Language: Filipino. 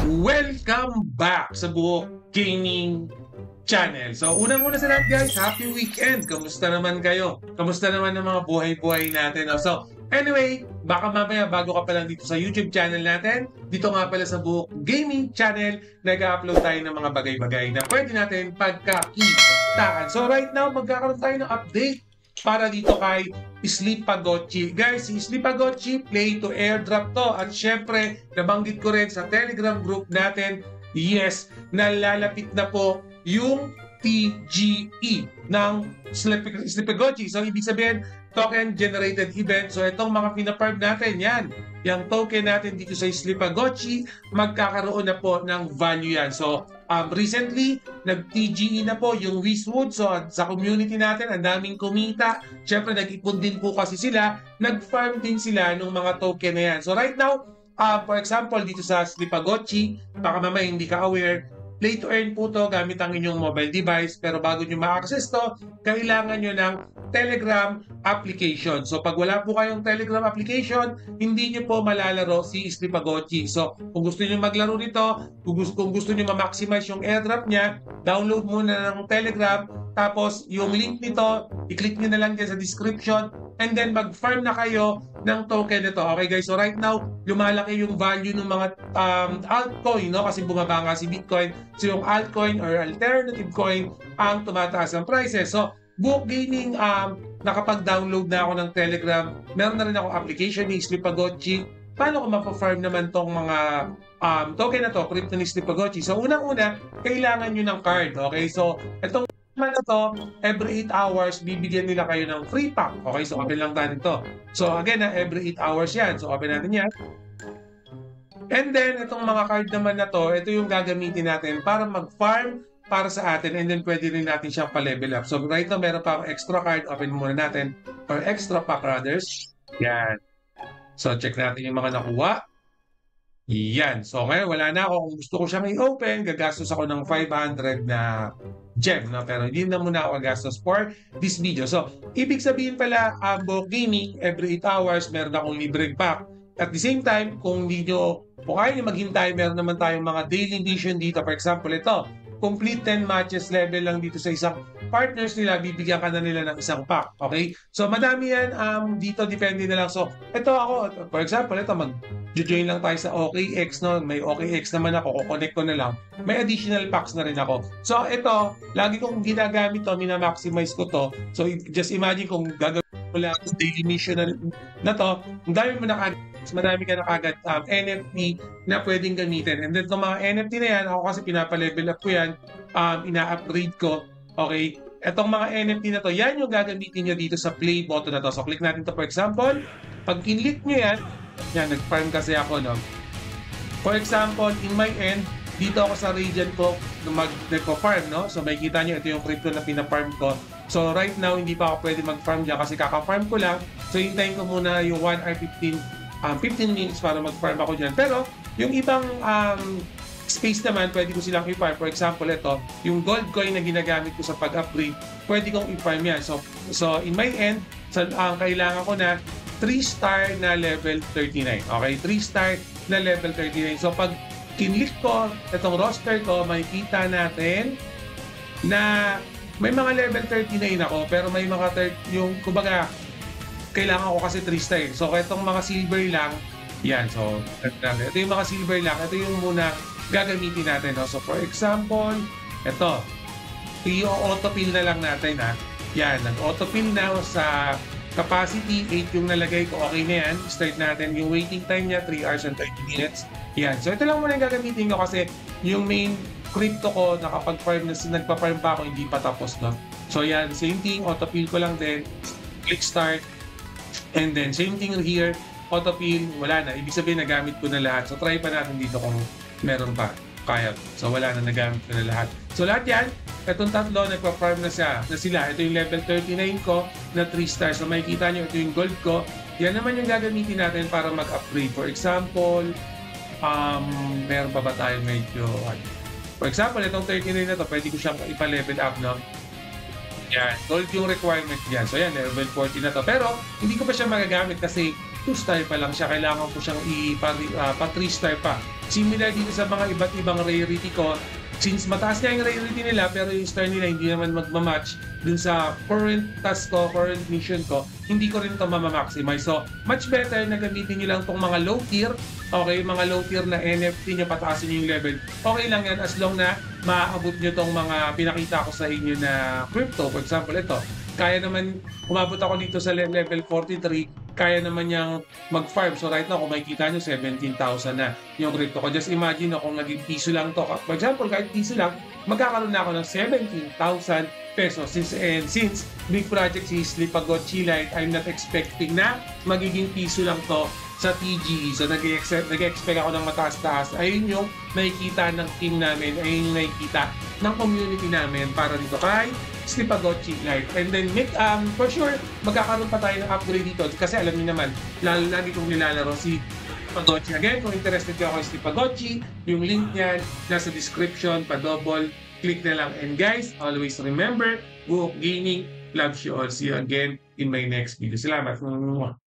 Welcome back sa Buhok Gaming Channel. So, unang-una sa lahat guys, happy weekend! Kamusta naman kayo? Kamusta naman ang mga buhay-buhay natin? No? So, anyway, baka mamaya bago ka pa lang dito sa YouTube channel natin, dito nga pala sa Buhok Gaming Channel, nag-upload tayo ng mga bagay-bagay na pwede natin pagkakitaan. So, right now, magkakaroon tayo ng update para dito kay Slipagotchi. Guys, si Slipagotchi, play to airdrop to. At syempre, nabanggit ko rin sa Telegram group natin, yes, nalalapit na po yung TGE ng Slipagotchi. So, ibig sabihin, token generated event. So, itong mga pinaparm natin, yan. Yung token natin dito sa Slipagotchi, magkakaroon na po ng value yan. So, recently, nag-TGE na po yung Wizwood. So, sa community natin, ang daming kumita. Siyempre, nag-ipon din po kasi sila. Nag-farm din sila ng mga token na yan. So, right now, for example, dito sa Slipagotchi, baka mamaya hindi ka aware, play to earn po to gamit ang inyong mobile device. Pero bago nyo ma-access to, kailangan nyo ng Telegram application. So pag wala po kayong Telegram application, hindi nyo po malalaro si Slipagotchi. So kung gusto nyo maglaro nito, kung gusto nyo ma-maximize yung airdrop niya, download muna ng Telegram. Tapos yung link nito, i-click nyo na lang dyan sa description. And then mag-farm na kayo ng token nito. Okay guys, so right now, lumalaki yung value ng mga altcoin, no? Kasi bumaba nga si Bitcoin. So yung altcoin or alternative coin ang tumataas ang prices. So, Buhok Gaming, nakapag-download na ako ng Telegram. Meron na rin ako application ni Slipagotchi. Paano ko mapafarm naman tong mga token na to, crypto ni Slipagotchi? So, unang-una, kailangan nyo ng card. Okay, so, itong na to, every 8 hours, bibigyan nila kayo ng free pack. Okay, so open lang natin to. So again, every 8 hours yan. So open natin yan. And then, itong mga card naman na to, ito yung gagamitin natin para mag-farm para sa atin. And then, pwede rin natin siyang pa-level up. So right now, meron pa akong extra card. Open muna natin. Or extra pack rather. Yan. So check natin yung mga nakuha. Yan. So ngayon, wala na ako. Kung gusto ko siyang i-open, gagastos ako ng 500 na gem. No? Pero hindi na muna ako gagastos for this video. So, ibig sabihin pala, Buhok Gaming, every 8 hours, meron akong libreng pack. At the same time, kung kaya nyo maghintay, meron naman tayong mga daily mission dito. For example, ito, complete 10 matches level lang dito sa isang partners nila, bibigyan ka na nila ng isang pack. Okay? So, madami yan. Dito, depende na lang. So, ito ako, for example, ito, mag-join lang tayo sa OKX, no? May OKX naman ako, kukonect ko na lang. May additional packs na rin ako. So, ito, lagi kong ginagamit to, minamaximize ko to. So, just imagine kung gagawin mo lang sa daily mission na to, ang dami mo na marami ka na kagad NFT na pwedeng gamitin. And then itong mga NFT na yan, ako kasi pinapa-level up ko yan, ina-upgrade ko. Okay? Itong mga NFT na to, yan yung gagamitin nyo dito sa play button na to. So click natin to for example. Pag kinlik nyo yan, nag-farm kasi ako, no? For example, in my end, dito ako sa region ko nagpo-farm, no? So makikita nyo, ito yung crypto na pina-farm ko. So right now, hindi pa ako pwede mag-farm dyan kasi kaka-farm ko lang. So hintayin ko muna yung 1 hour 15 minutes para mag-farm ako dyan. Pero, yung ibang space naman, pwede ko silang i-farm. For example, ito, yung gold coin na ginagamit ko sa pag-upgrade, pwede kong i-farm yan. So in my end, kailangan ko na 3-star na level 39. Okay? 3-star na level 39. So, pag kinlik ko, itong roster ko, makikita natin na may mga level 39 ako, pero may mga kumbaga, kailangan ko kasi 3-star. So, itong mga silver lang, yan. So, ito yung mga silver lang. Ito yung muna gagamitin natin. No? So, for example, ito. I-autofill na lang natin. Ha? Yan. Nag-autofill na sa capacity. 8 yung nalagay ko. Okay na yan. Start natin. Yung waiting time niya, 3 hours and 30 minutes. Yan. So, ito lang muna yung gagamitin ko kasi yung main crypto ko, nakapag-farm na, nagpa-farm pa ako, hindi pa tapos. No? So, yan. Same thing. Autofill ko lang din. Click start. And then, same thing here, autofill, wala na. Ibig sabihin, nagamit ko na lahat. So, try pa natin dito kung meron pa. Kaya. So, wala na, nagamit ko na lahat. So, lahat yan, itong tatlo, nagpa-farm na sila. Ito yung level 39 ko na 3-star. So, makikita nyo, ito yung gold ko. Yan naman yung gagamitin natin para mag-upgrade. For example, meron pa ba tayo medyo, for example, itong 39 na to, pwede ko siyang ipa-level up, no? Yan, gold yung requirement yan. So yan, level 40 na to. Pero, hindi ko pa siya magagamit kasi 2-star pa lang siya. Kailangan ko siyang pa 3-star pa Similar dito sa mga iba't ibang rarity ko, since mataas nga yung rarity nila pero yung star nila hindi naman magmamatch dun sa current task ko, current mission ko, hindi ko rin ito mamamaximize. So, much better na gamitin nyo lang itong mga low tier, okay, mga low tier na NFT nyo, pataasin nyo yung level. Okay lang yan as long na maaabot nyo itong mga pinakita ko sa inyo na crypto. For example, ito, kaya naman, umabot ako dito sa level 43, kaya naman niyang mag-farm. So right now, kung makikita nyo, 17,000 na yung crypto ko. Just imagine kung naging piso lang to. For example, kahit piso lang, magkakaroon na ako ng 17,000 pesos. Since big project si Slipagotchi Light, I'm not expecting na magiging piso lang to sa TGE. So nag-expect ako ng mataas-taas. Ayun yung nakikita ng team namin, ayun yung nakikita ng community namin para dito kay Slipagotchi Light. And then for sure, magkakaroon pa tayo ng upgrade dito kasi alam niyo naman, lagi kong nilalaro si Slipagotchi. Again, kung interested kayo kay Slipagotchi, yung link niyan nasa description, pa-double click na lang. And guys, always remember, Buhok Gaming loves you all. See you again in my next video. Salamat.